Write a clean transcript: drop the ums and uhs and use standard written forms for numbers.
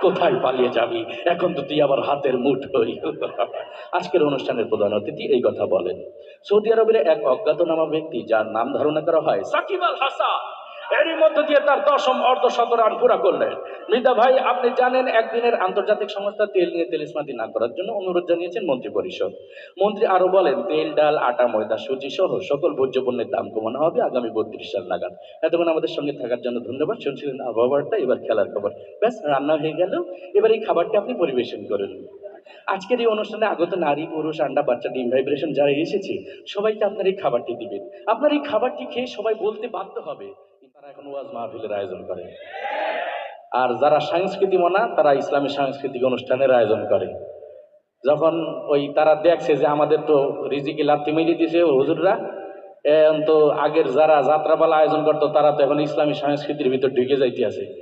কোথায় পালিয়ে যাবি? এখন তো তুই আবার হাতের মুঠোই। আজকের অনুষ্ঠানের প্রধান অতিথি এই কথা বলেন। সৌদি আরবের এক অজ্ঞাতনামা ব্যক্তি যার নাম ধারণা করা হয় সাকিব আল হাসান, এরই মধ্য দিয়ে তার দশম অর্ধশত রান পুরা করলেন। মৃদা ভাই, আপনি জানেন একদিনের আন্তর্জাতিক সংস্থা তেল নিয়ে তেলিস্মাতি না করার জন্য অনুরোধ জানিয়েছেন মন্ত্রী পরিষদ। মন্ত্রী আরো বলেন, তেল, ডাল, আটা, ময়দা, সুজি সহ সকল ভোজ্য পণ্যের দাম কমানো হবে আগামী 32 সাল নাগাদ। এতক্ষণ আমাদের সঙ্গে থাকার জন্য ধন্যবাদ। শুনছিলেন আবহাওয়াটা, এবার খেলার খবর। ব্যাস, রান্না হয়ে গেল। এবার এই খাবারটি আপনি পরিবেশন করেন। আজকের এই অনুষ্ঠানে আগত নারী, পুরুষ, আন্ডা, বাচ্চা, ডিম, ভাইব্রেশন যারা এসেছে সবাইকে আপনার এই খাবারটি দিবেন। আপনার এই খাবারটি খেয়ে সবাই বলতে বাধ্য হবে তারা এখন ওয়াজ মাহফিলের আয়োজন করে। আর যারা সংস্কৃতি মনা তারা ইসলামী সাংস্কৃতিক অনুষ্ঠানের আয়োজন করে। যখন ওই তারা দেখছে যে আমাদের তো রিজিকে লাথি মেরে দিছে হুজুররা, এখন তো আগের যারা যাত্রাপালা আয়োজন করতো তারা তো এখন ইসলামী সংস্কৃতির ভিতর ঢুকে যাইতে আছে।